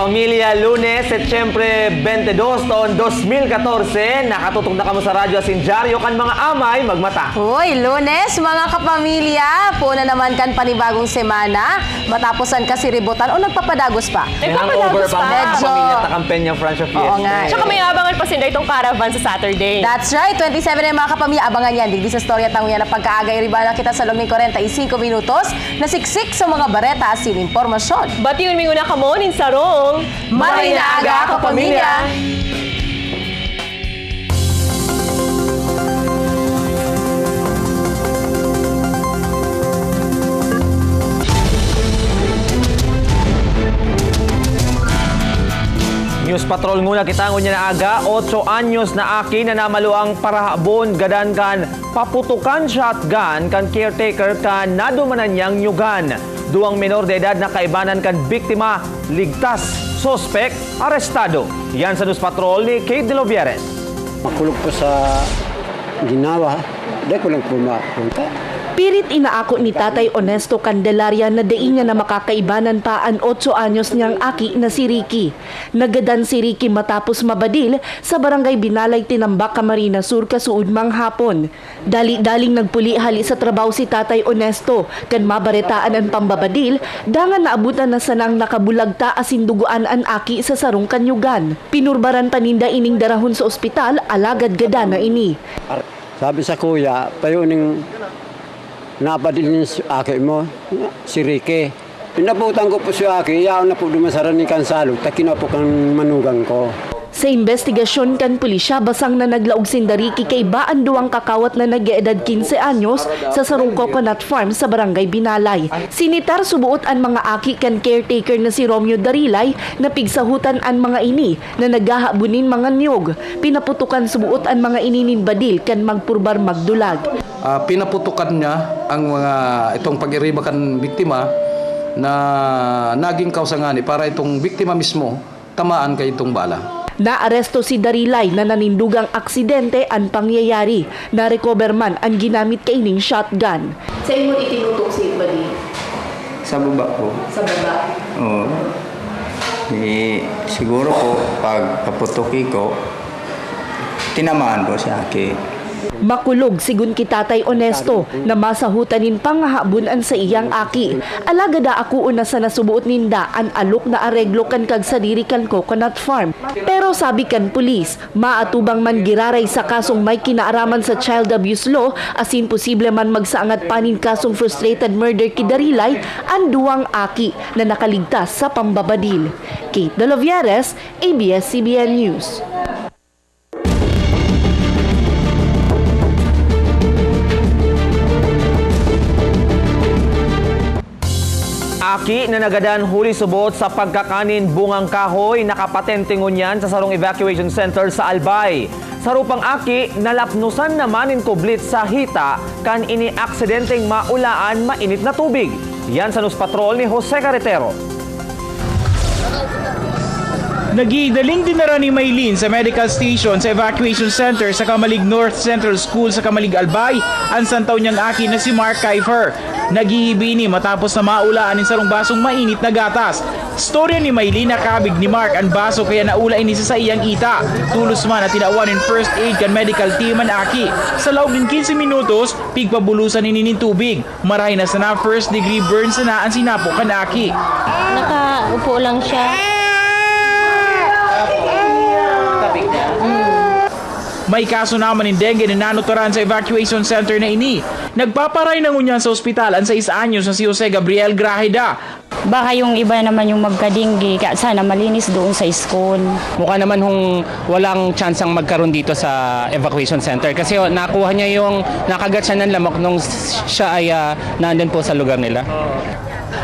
kapamilya, Lunes, Setyembre 22 taon 2014, nakatutok na kamo sa radyo Sinjaryo kan mga amay magmata. Hoy, Lunes, mga kapamilya, puna naman kan panibagong semana, matapusan kasi ributan o nagpapadagos pa? May hangover pa mga Medyo. kapamilya ta kampanya Francia Fiesta. Oo nga. Tsaka may abangan pa sila itong caravan sa Saturday. That's right, 27 na mga kapamilya, abangan yan. Digdi sa storya tango yan na pagkaagay ribala kita sa loob ng 45 minutos, nasiksik sa mga bareta asin impormasyon. Bati yun minguna ka mo, ninsarong. Marinaaga, kapamilya! News Patrol nguna kita ngunya na aga, 8 anyos na aki na namaluang parahabon gadan kan paputukan shotgun kan caretaker kan nadumanan niyang nyugan. Duang menor de edad na kaibanan kan biktima, ligtas, sospek, arestado. Yan sa News Patrol ni Kate De Lovieres. Makulog ko sa ginawa, di ko lang pumapunta. Pilit inaako ni Tatay Onesto Candelaria na diin niya na makakaibanan pa ang 8 anyos niyang aki na si Ricky. Nagadan si Ricky matapos mabadil sa barangay Binalay, Tinambak, Camarines Sur, kasuod mang hapon. Dali-daling nagpuli hali sa trabaho si Tatay Onesto kan mabaretaan ang pambabadil, dangan naabutan na sanang nakabulagta asin duguan ang aki sa sarong kanyugan. Pinurbaran paninda ining darahon sa ospital, alagad gada na ini. Sabi sa kuya, payuning napadilin sa aki mo, si Ricky. Pinaputan ko po si aki, yaw na po dumasaran ni Kansalo, takin na po kang manugang ko. Sa investigasyon kan pulisya, basang na naglaog sindariki kay baan duwang kakawat na nag-eedad 15 anyos sa Sarong Coconut Farm sa barangay Binalay. Sinitar subuot ang mga aki kan caretaker na si Romeo Darilay na pigsahutan ang mga ini na naghahabunin mga niyog. Pinaputukan subuot ang mga ininin badil kan magpurbar magdulag. Pinaputukan niya ang mga itong pag-iriba kan biktima na naging kausangani para itong biktima mismo tamaan kay itong bala. Naaresto si Darilay na nanindugang aksidente ang pangyayari. Na-recover man ang ginamit kaining shotgun. Sa imo itinutok si Badil? Sa baba po. Sa baba? Oo. Siguro po, pag paputuki ko, tinamaan po si Aki. Makulog sigun ki Tatay Onesto na masahutanin pangahabunan sa iyang aki. Alagada ako una sa nasubuot ninda ang alok na areglo kan kag sadiri kan Coconut Farm. Pero sabi kan pulis, maatubang man giraray sa kasong may kinaaraman sa child abuse law asin posible man magsaangat panin kasong frustrated murder ki Darilay ang duwang aki na nakaligtas sa pambabadil. Kate De Lovieres, ABS-CBN News. Aki na nagadan huli subot sa pagkakanin bungang kahoy nakapatente ngunyan sa Sarong Evacuation Center sa Albay. Sa rupang aki, nalapnusan naman in kublit sa hita kan ini aksidenteng maulaan mainit na tubig. Yan sa News Patrol ni Jose Carretero. Nagidaling dinara ni Maylin sa medical station sa evacuation center sa Kamalig North Central School sa Kamalig Albay ang santaw niyang aki na si Mark Kiefer. Naghihibini matapos na maulaan ng sarong basong mainit na gatas. Storya ni Maylin na kabig ni Mark ang baso kaya naula ini sa iyang ita. Tulos man at tinauan in first aid kan medical team ang aki. Sa loob ng 15 minutos, pigpabulusan ini ng tubig. Marahin na sana first degree burns na ang sinapo kan aki. Nakaupo lang siya. May kaso naman ng dengue na nanuturan sa evacuation center na ini. Nagpaparay na ngunyan sa ospital ang 6 anyos na si Jose Gabriel Grajeda. Baka yung iba naman yung magkadinggi, kaya sana malinis doon sa school. Mukha naman hong walang chance ang magkaroon dito sa evacuation center kasi nakuha niya yung nakagat siya ng lamok nung siya ay nandun po sa lugar nila.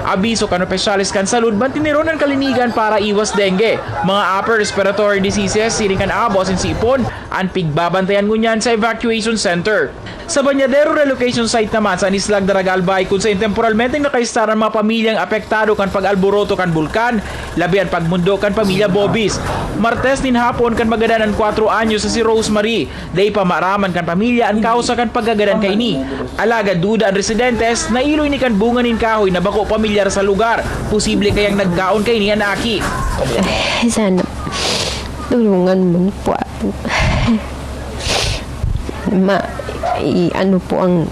Abiso kan opisyalis kan salud bantinero ng kalinigan para iwas dengue. Mga upper respiratory diseases, siringan abo sin sipon, ang pigbabantayan ngunyan sa evacuation center. Sa Banyadero relocation site naman sa Nislag Daragalbay kung sa temporalmente nakaistaran mga pamilyang apektado kan pag-alboroto kan bulkan, labi ang pagmundo kan pamilya Bobis. Martes din hapon kan magadanan 4 anyos sa si Rosemary. Day pa maaraman kan pamilya ang kausa kan paggagadan kay ni. Alaga duda ang residentes na iloy ni kan bunga nin kahoy na bako pamilyar sa lugar. Posible kayang nagkaon kay ni Aki. Sana tulungan mo po ako. Ano po ang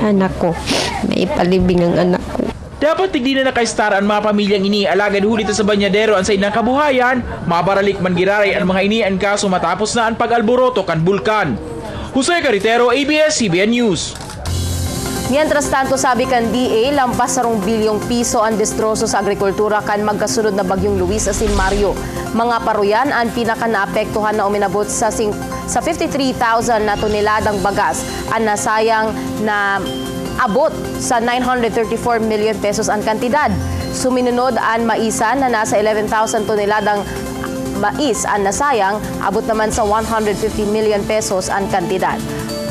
anak ko. Maipalibing ang anak ko. Dapat tigdi na nakaistar ang mga pamilyang ini alagad hulit sa banyadero ang sa inang kabuhayan, mabaralik man giraray ang mga ini ang kaso matapos na ang pag-alboroto kan bulkan. Jose Carretero, ABS-CBN News. Mientras tanto, sabi kan DA, lampas sa 2 bilyong piso ang destroso sa agrikultura kan magkasunod na bagyong Luis asin Mario. Mga paruyan ang pinaka naapektuhan na uminabot sa 53,000 na toneladang bagas ang nasayang na abot sa 934 million pesos ang kantidad. Suminunod ang maisan na nasa 11,000 toneladang mais ang nasayang, abot naman sa 150 million pesos ang kantidad.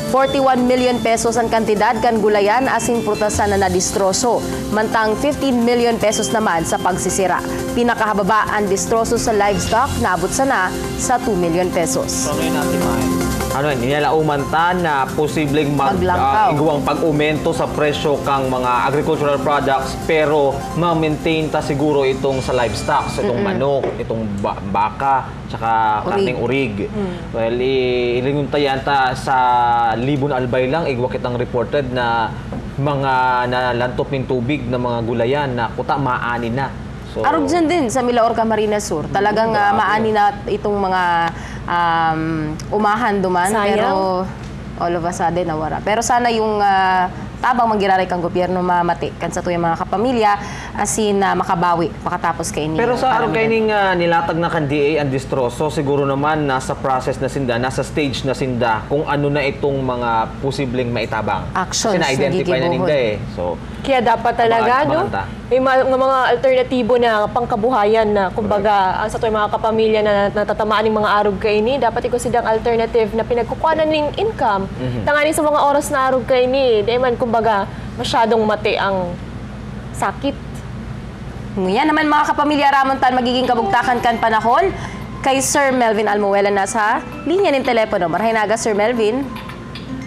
41 million pesos ang kantidad kan gulayan asing prutasan na nadistroso, mantang 15 million pesos naman sa pagsisira. Pinakahababa ang distroso sa livestock na abot sana sa 2 million pesos. Nilalauman na posibleng igawang pag-aumento sa presyo kang mga agricultural products pero ma-maintain ta siguro itong sa livestock, itong manok, itong baka, tsaka karning urig. Well, ilinguntayan ta sa Libon Albay lang, igwa kitang reported na mga nalantop ng tubig na mga gulayan na kuta maani na. So, arog dyan din sa Milaor, Camarines Sur. Talagang maani na itong mga umahan duman. Sayang. Pero all of a sudden nawara. Pero sana yung tabang manggiraray kang gobyerno mamati kan sa tuyang mga kapamilya asin makabawi pakatapos kay ni. pero sa araw kaining nilatag na kan DA ang distroso, siguro naman nasa process na sinda, nasa stage na sinda kung ano na itong mga posibleng maitabang. Actions kasi na-identify na ninda So, Kaya dapat talaga, no? May mga alternatibo na pangkabuhayan na, kumbaga, sa to mga kapamilya na natatamaan ng mga arog kaini, dapat iko sidang alternative na pinagkukuhanan ng income. Tangani sa mga oras na arog kaini, di man, kumbaga, masyadong mati ang sakit. Ngayon naman mga kapamilya Ramontan, magiging kabugtakan kan panahon kay Sir Melvin Almuela na sa linya ng telepono. Marahay naga, Sir Melvin.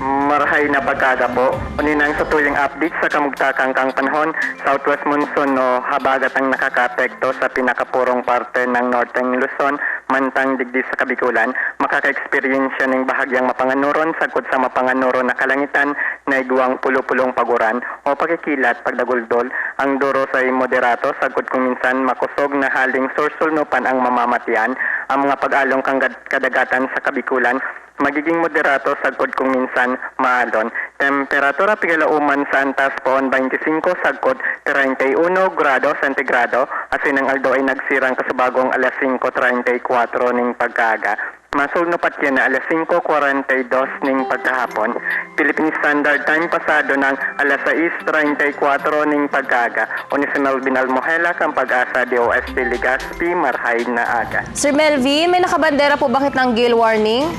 Marahay na pagkaga po. Uninang sa tuyong update sa kamugtakang kang panahon, southwest monsoon o habagat ang nakakapekto sa pinakapurong parte ng Northern Luzon, mantang digdi sa Kabikulan, makaka-experience siya ng bahagyang mapanganuron sagkod sa mapanganuron na kalangitan na iguang pulo-pulong paguran o pagkikilat pagdaguldol. Ang duro sa moderato sagkod kung minsan makusog na haling sursulnupan ang mamamatian. Ang mga pag-along kang kadagatan sa Kabikulan magiging moderato sagkod kung minsan maalon. Temperatura pigalauman sa antas poon 25 sagkod 31 grado sentigrado asin ang aldo ay nagsirang kasubagong alas 5:34 ning pagkaga. Masulnupat yan na alas 5:42 ning pagkahapon. Philippine Standard Time pasado ng alas 6:34 ning pagkaga. Unis Melvin Almuela kang Pag-asa DOST Legazpi, Marhay na aga. Sir Melvin, may nakabandera po bakit ng gale warning?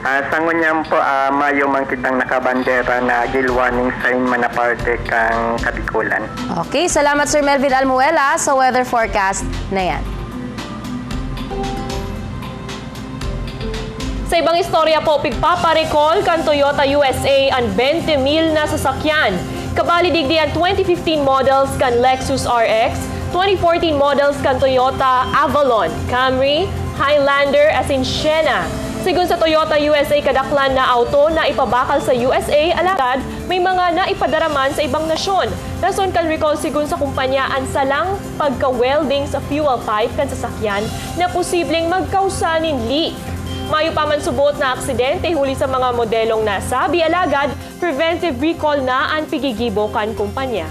Sa ngunyam po, mayo man kitang nakabandera na gale warning sign manaparte kang Kabikulan. Okay, salamat Sir Melvin Almuela sa weather forecast na yan. Sa ibang istorya po, pigpaparecall kan Toyota USA ang 20,000 na sasakyan. Kabali digdi ang 2015 models kan Lexus RX, 2014 models kan Toyota Avalon, Camry, Highlander as in Sienna. Sigun sa Toyota USA, kadaklan na auto na ipabakal sa USA, alagad may mga naipadaraman sa ibang nasyon. Rason kan recall sigun sa kumpanya ang salang pagka-welding sa fuel pipe kan sasakyan na posibleng magkausanin leak. Mayo pa man subot na aksidente huli sa mga modelong nasabi, alagad preventive recall na ang pigigibo kan kumpanya.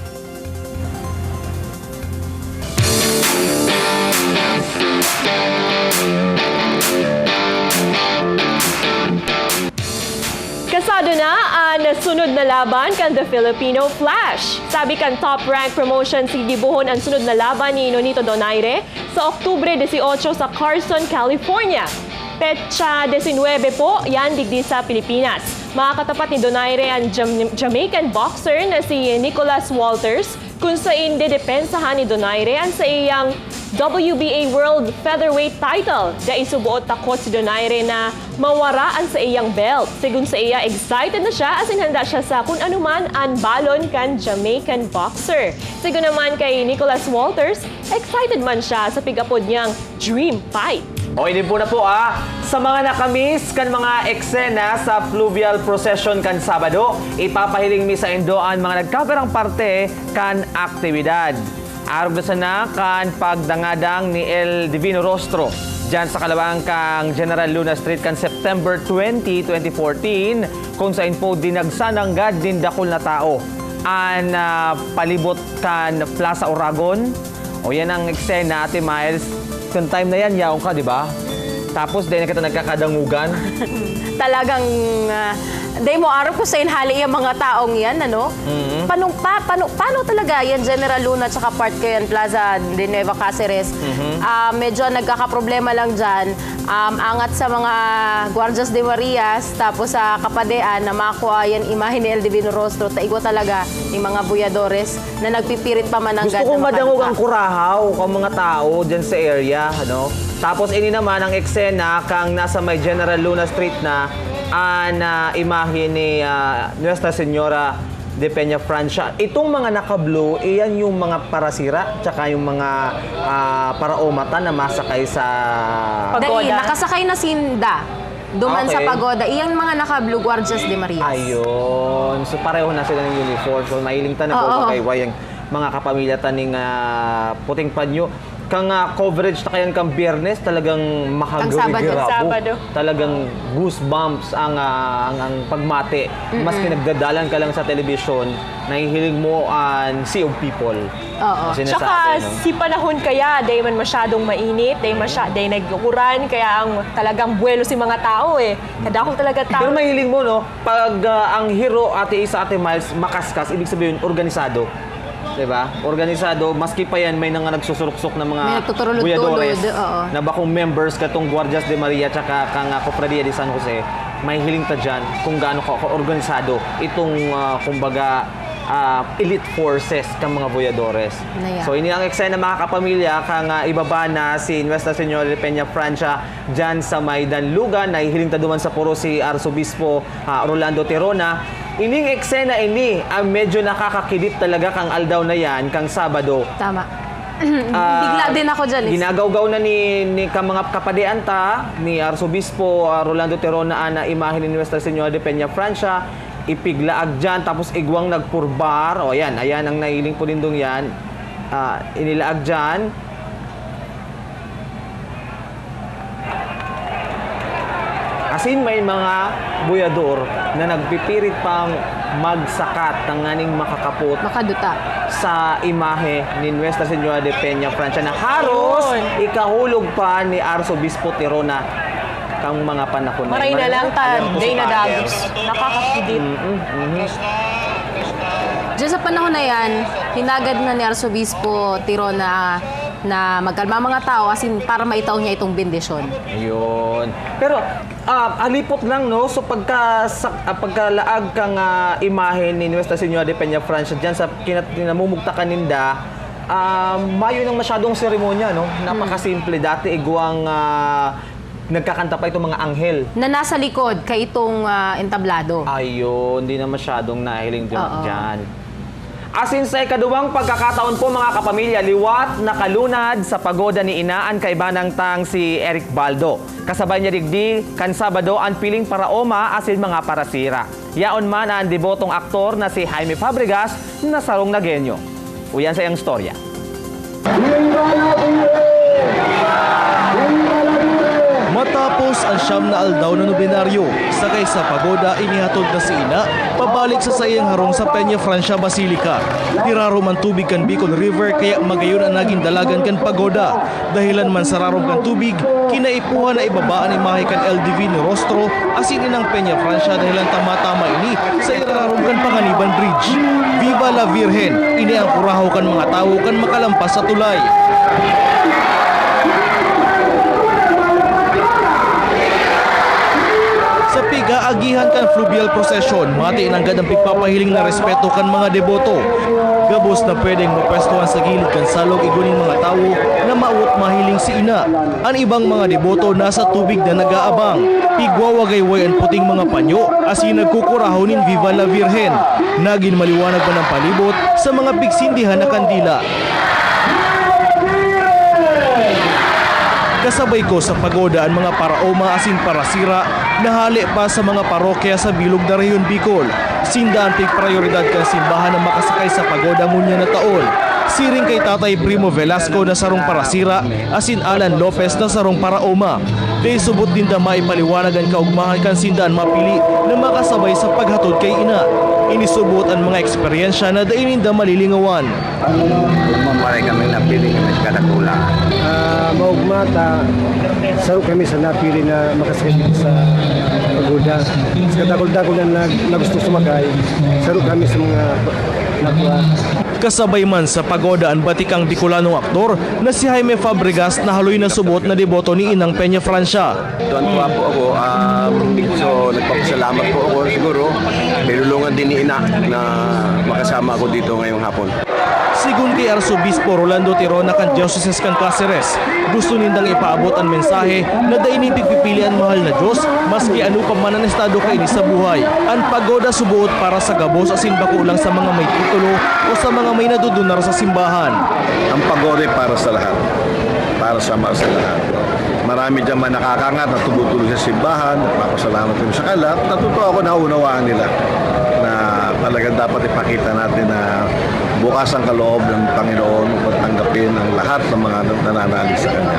Kasado na ang sunod na laban kan The Filipino Flash. Sabi kan Top Rank Promotion si dibuhon ang sunod na laban ni Nonito Donaire sa Oktubre 18 sa Carson, California. Petsa 19 po, yan digdi sa Pilipinas. Makakatapat ni Donaire ang Jamaican boxer na si Nicholas Walters kung saan dedepensahan ni Donaire ang sa iyang WBA World Featherweight title. Da isubuot takot si Donaire na mawaraan sa iyang belt. Sigun sa iya, excited na siya as in handa siya sa kung anuman ang balon kan Jamaican boxer. Sigun naman kay Nicholas Walters, excited man siya sa pigapod niyang dream fight. Okay din po na po sa mga nakamiss kan mga eksena sa fluvial procession kan Sabado, ipapahiling mi sa Indoan mga nagkaberang parte kan aktibidad. Arog na sana kan pagdangadang ni El Divino Rostro dyan sa kalawang kang General Luna Street kan September 20, 2014 kung saan po dinagsananggad din dakol na tao an palibot kan Plaza Oragon. O yan ang eksena, Ate Miles. Kung time na yan, yaong ka, di ba? Tapos, dahil na kita nagkakadangugan. Talagang, day mo araw ko sa inhali yung mga taong yan, ano? Paano talaga yan, General Luna, tsaka part ko yan, Plaza de Nueva Cáceres? Medyo nagkakaproblema lang dyan. Angat sa mga Guardias de Marias, tapos sa Kapadean, na makuha yan imahe ni El Divino Rostro, taigo talaga yung mga buyadores na nagpipirit pa mananggad. Gusto kong madangog ang kurahaw ng mga tao dyan sa area, ano? Tapos ini naman ang eksena kang nasa may General Luna Street na imahe ni Nuestra Señora de Peña Francia. Itong mga naka-blue, iyan yung mga parasira, tsaka yung mga paraomata na masakay sa Dahil nakasakay na sinda. Duman sa Okay. pagoda. Iyan mga naka-blue Guardias de Marias. Ayun. So pareho na sila ng uniform. So mahiling ta na po yung mga kapamilya taning puting panyo. Kang coverage ta kayan kang Biyernes talagang makagawigirabo. Sabado. Talagang goosebumps ang pagmate. Maski nagdadalan ka lang sa television, nahihiling mo ang sea of people. Oo. Tsaka si panahon kaya, day man masyadong mainit, day nag-ukuran, kaya ang talagang buwelo si mga tao eh. Kadako talaga tao. Pero mahiling mo, no? Pag ang hero, Ate Miles, makaskas, ibig sabihin, organisado. Diba? Organisado, maski pa yan, may nang nagsusuruksok ng mga May nagtutulod-tulod, buyadores oo. na bakong members katong Guardias de Maria tsaka kang Cofradia de San Jose, may hiling ta dyan kung gaano ka-organisado itong, kumbaga, elite forces kang mga buyadores. So, ini ang eksena mga kapamilya kang ibaba na si Nuestra Señora de Peña Francia dyan sa may Danlugan, na hiling ta duman sa puro si Arzobispo Rolando Tirona. Ining eksena ang medyo nakakakidip talaga kang aldaw na yan, kang Sabado. Tama. Bigla din ako dyan. Ginagaw-gaw na ni mga kapadean ta, ni Arzobispo Rolando Tirona na imahe ni Nuestra Señora de Peña Francia, ipiglaag dyan, tapos igwang nagpurbar. O ayan ang nahiling po nindong yan. Inilaag dyan. Asin may mga buyador na nagpipirit pang magsakat ng nganing makakapot Makaduta. sa imahe ni Nuestra Señora de Peña Francia na haros ikahulog pa ni Arzobispo Tirona kang mga panahon. Maray na lang day na dagos. Nakakakidip. Diyan sa panahon na yan, hinagad na ni Arsobispo Tirona na magkalma mga tao asin para maitaw niya itong bendisyon. Ayun. Pero alipot lang, no? So pagkalaag kang imahe ni Nuestra Señora de Peña Francia dyan sa kinamumugta kaninda, mayo ng masyadong seremonya, no? Napakasimple. Dati igwang nagkakanta pa itong mga anghel Na nasa likod kay itong entablado. Ayun, hindi na masyadong nahiling dyan. Asin sa ikaduwang pagkakataon po mga kapamilya, liwat nakalunad sa pagoda ni Inaan kay Banang Tang si Eric Baldo. Kasabay niya digdi kan Sabado ang piling paraoma asin mga parasira. Yaon man ang debotong aktor na si Jaime Fabregas na sarong na genyo. Uyan sa iyang storya. Matapos ang siyam na aldaw na nobinaryo, sakay sa pagoda inihatod na si Ina pabalik sa sayang harong sa Peña Francia Basilica. Tirarom ang tubig kan Bicol River kaya magayon ang naging dalagan kan pagoda. Dahilan man sa rarom kan tubig, kinaipuhan na ibabaan imahe kan El Divino Rostro asin inang Peña Francia dahilan tama-tama ini sa irarom kan Panganiban Bridge. Viva la Virgen! Ini ang kurahaw kan mga tao kan makalampas sa tulay. Sa pigaag Agihan kan fluvial procession, mati ng gadang pigpapahiling na respeto kan mga deboto. Gabos na pwedeng mapwestuhan sa gilid kan salog iguning mga tao na mauot mahiling si ina. Ang ibang mga deboto nasa tubig na nag-aabang. Pigwawagayway ang puting mga panyo asin nagkukurahonin Viva la Virgen. Naging maliwanag pa ng palibot sa mga pigsindihan na kandila. Kasabay ko sa pagoda ang mga paraoma asin parasira na hali pa sa mga parokya sa bilog na Rehiyon Bicol. Sindaan prioridad kan simbahan na makasakay sa pagoda ngunya na taon. Siring kay Tatay Primo Velasco na sarong parasira asin Alan Lopez na sarong paraoma. Kay subot din na maipaliwanag ang kaugmahan kan sindaan mapili na makasabay sa paghatod kay ina. Inisubot ang mga eksperyensya na dainin da malilingawan. Mamalay kami napili kami sa kadakulang. Maugmata, sarap kami sa napili na makasakit sa pagoda. Sa kadakol-dakol na gusto sumakay, sarap kami sa mga nakuha. Kasabay man sa pagoda ang batikang Bicolanong aktor na si Jaime Fabregas na haloy na subot na deboto ni Inang Peña Francia. Tuwan-tuwa po ako, so nagpapasalamat po ako siguro. Nilulungan din ni Ina na makasama ako dito ngayong hapon. Sigun kay Arsobispo Rolando Tirona kan Diocese kan Cáceres, gusto nindang ipaabot ang mensahe na dainin pipili ang mahal na Diyos maski ano pa man ang estado kaini sa buhay. Ang pagoda subuot para sa gabos asin bakulang sa mga may titulo o sa mga may nadudunar sa simbahan. Ang pagoda para sa lahat, para sa lahat. Marami dyan man nakakangat na tumutuloy sa simbahan, napapasalamat kami sa kanila. Natutuwa ako na unawaan nila na talagang dapat ipakita natin na bukas ang kaloob ng Panginoon upang tanggapin ang lahat ng mga nananalig sa Kanya.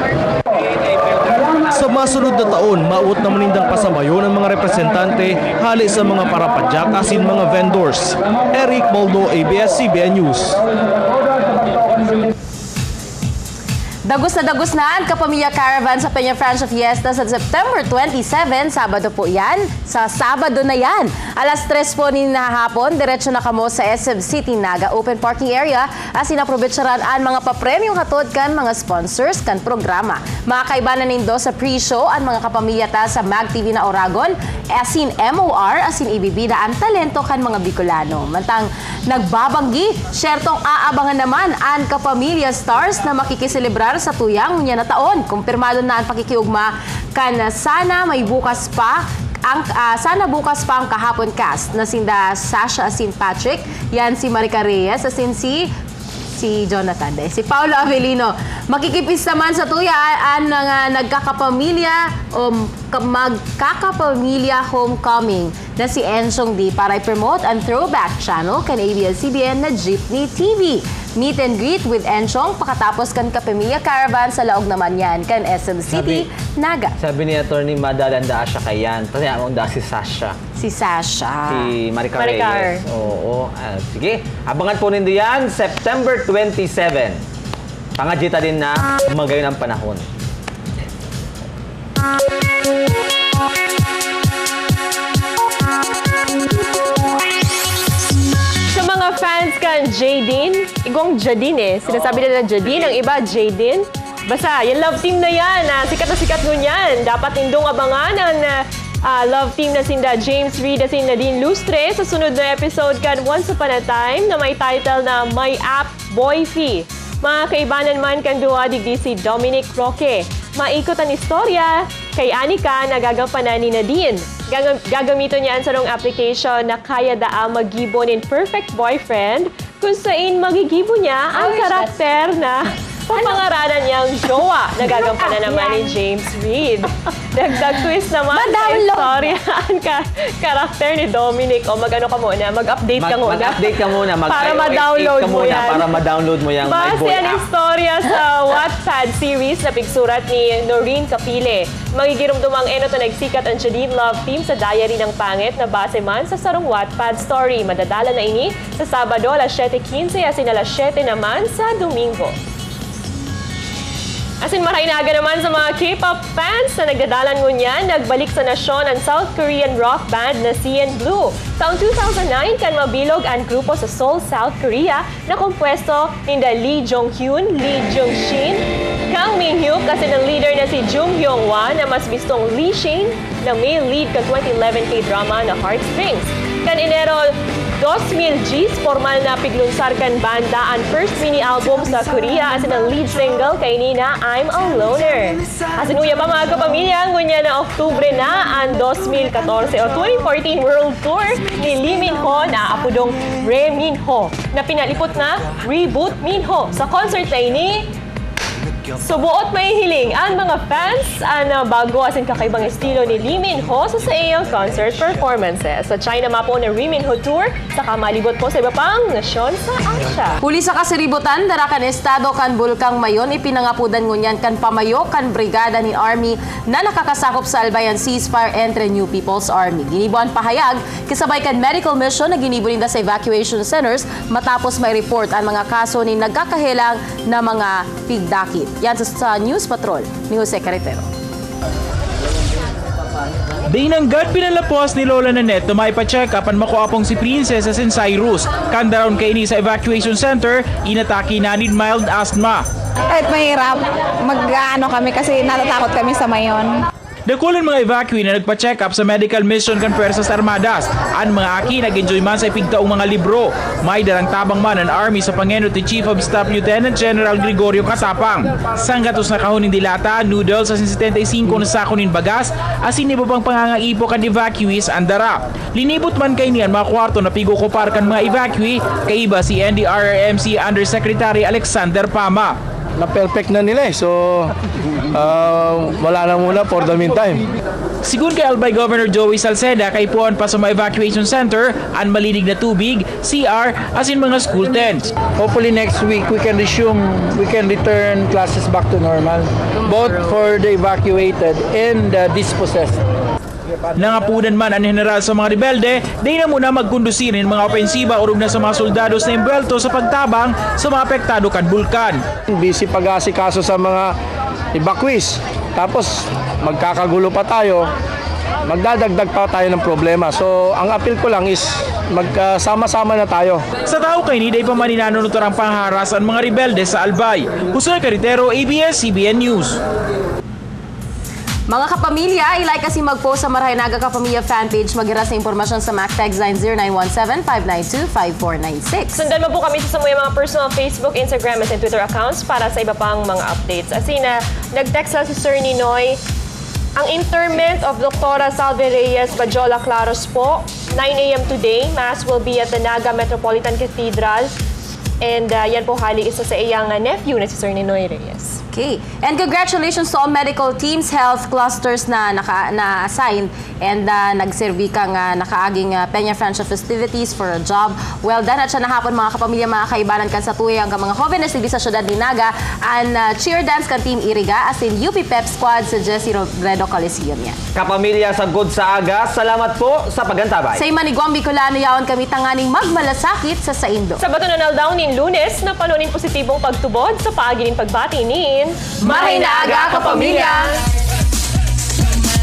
Sa masunod na taon, mauot na manindang pasabayon ng mga representante hali sa mga parapadyak asin mga vendors. Eric Baldo, ABS-CBN News. Dagos na ang Kapamilya Caravan sa Peña Francia Fiesta sa September 27, Sabado po yan. Sa Sabado na yan, alas 3 po ni hapon, diretso na kamo sa SM City Naga Open Parking Area as inaprobetsaran ang mga papremyong hatod kan mga sponsors kan programa. Makakaibanan nindo sa pre-show ang mga kapamilya ta sa Mag TV na Oragon, asin MOR, asin ibibida ang talento kan mga Bicolano. Mantang nagbabanggi, syertong aabangan naman ang Kapamilya Stars na makikiselebrar sa tuyang niya na taon. Kumpirmado na ang pakikiugma kan sana may bukas pa sana bukas pa ang kahapon cast na sinda Sasha asin Patrick, yan si Marica Reyes asin si Jonathan, si Paulo Avelino. Makikipis naman sa tuyaan ng nagkakapamilya o magkakapamilya homecoming na si Enchong D para i-promote ang throwback channel kan ABS-CBN na Jeepney TV. Meet and greet with Enchong pakatapos kan Kapamilya Caravan sa laog naman yan kan SM City, Naga. Sabi ni Atty. Madalanda siya kay yan. Tapos niya mong si Sasha. Si Sasha. Si Maricar Reyes. Oo. Sige, abangan po nindo yan. September 27. Pangajita din na magayon ang panahon. Sa mga fans kan Jadine, igong Jadine sinasabi nila Jadine, ang iba Jadine. Basta, yung love team na yan, sikat na sikat nun yan. Dapat indong abangan ang love team na sinda James Reid at sinda Nadine Lustre sa sunod na episode kan Once Upon a Time na may title na My App Boyfie. Mga kaibanan man kan duwa digdi si Dominic Roque. Maikot ang istorya kay Anika na gagampanan ni Nadine. Gagamiton niya ang sarong application na kaya daa magibon in perfect boyfriend kung saan magigibo niya ang karakter na papangaranan niyang jowa na gagampanan naman ni James Reid. Dagdag twist naman sa istorya ang karakter ni Dominic. O mag-ano ka muna, mag-update ka muna. Mag-update ka muna. Para ma-download mo yan. Para ma-download mo yung My Boy Base ang app. istorya sa Wattpad series na pigsurat ni Noreen Capile. Magigirumdumang eno to nagsikat ang Jadine Love Team sa Diary ng Pangit na base man sa sarong Wattpad story. Madadala na ini sa Sabado alas 7:15 asin alas 7 naman sa Domingo. Asin marahinaga naman sa mga K-pop fans na nagdadalan ngunyan, nagbalik sa nasyon ang South Korean rock band na CN Blue. Taong 2009 kan mabilog ang grupo sa Seoul, South Korea na kompwesto ni Lee Jong-hyun, Lee Jong-shin, Kang Min-hyuk kasi ng leader na si Jung Hyung-hwa na mas bistong Lee Shane na male lead ka 2011 K-drama na Heartstrings. Kan Enero 2010, formal na piglunsar kan banda ang first mini-album sa Korea as ng lead single kay Nina, I'm a Loner. Asinuya pa mga kapamilya, ngunya na Oktubre na ang 2014 o 2014 World Tour ni Lee Min-ho na apodong Re Min-ho na pinalipot na Reboot Min-ho. Sa concert na ini, subuot may hiling ang mga fans ang bago asin kakaibang estilo ni Lee Min-ho sa iyang concert performances. Sa China mapo na Lee Min-ho Tour, saka malibot po sa iba pang nasyon sa Asia. Huli sa kasiributan, darakan estado kan Bulkang Mayon, ipinangapudan ngunyan kan pamayo kan brigada ni Army na nakakasakop sa Albayan ceasefire entre New People's Army. Ginibuan pahayag, kasabay kan medical mission na ginibo rin sa evacuation centers matapos may report ang mga kaso ni nagkakahilang na mga pigdakit. Yan sa News Patrol ni Jose Carretero. Dainanggat pinalapos ni Lola Nanette na may pa-check up ang makuapong si Princesa sin Cyrus. Kanda raon kaini sa evacuation center, inatake na ni mild asthma. Kahit mahirap, mag-ano kami kasi natatakot kami sa mayon. Dakulan mga evacuee na nagpa-check up sa medical mission kan Puwersas Armadas. Ang mga aki nag-enjoy man sa ipigtaong mga libro. May darang tabang man ang Army sa pangenot ni Chief of Staff Lieutenant General Gregorio Katapang. Sanggatos na kahunin dilata, noodles sa 75 na sakunin bagas, asin iba pang pangangaipo kan evacuees andara. Linibot man kay niyan mga kwarto na pigukupar kan mga evacuee, kaiba si NDRRMC Undersecretary Alexander Pama. Na-perfect na nila so wala na muna for the meantime. Sigun kay Albay Governor Joey Salceda, kay puan pa sa mga evacuation center, ang malinig na tubig, CR, as in mga school tents. Hopefully next week we can return classes back to normal, both for the evacuated and the dispossessed. Nangapunan man ang general sa mga rebelde, di na muna magkundusirin mga opensiba urog na sa mga soldados na imbelto sa pagtabang sa mga apektado kan bulkan. Busy pag-asikaso sa mga evacuees, tapos magkakagulo pa tayo, magdadagdag pa tayo ng problema. So ang appeal ko lang is magkasama-sama na tayo. Sa tao kay ni day pa man inanunutor ang pangharas ang mga rebelde sa Albay. Jose Carretero, ABS-CBN News. Mga kapamilya, ilike kasi mag-post sa Marahay Naga Kapamilya fanpage. Mag-iras sa impormasyon sa MacTags line 0917-592-5496. Sundan mo po kami sa mga personal Facebook, Instagram at Twitter accounts para sa iba pang mga updates. Asina, nag-text si Sir Ninoy, ang interment of Dr. Salve Reyes Bajola Claros po, 9 a.m. today. Mass will be at the Naga Metropolitan Cathedral. And yan po hali isa sa iyang nephew na si Sir Ninoy Reyes. Okay. And congratulations to all medical teams, health clusters na na-assign and nagservi kang nakaaging Peña Francia festivities for a job. Well done at siya na hapon mga kapamilya, mga kaibanan kan sa tuwi ang mga jóvenes sa syudad ni Naga and cheer dance kan Team Iriga as in UP Pep Squad sa Jesse Robredo Coliseum yan. Kapamilya sa Good sa Aga, salamat po sa pagantabay. Sa Maniguang Bicolano yaon kami tanganing magmalasakit sa Saindo. Sa Batonanal daw nin Lunes na panunin positibong pagtubod sa paaginin pagbati nin Marahay na Aga Kapamilya!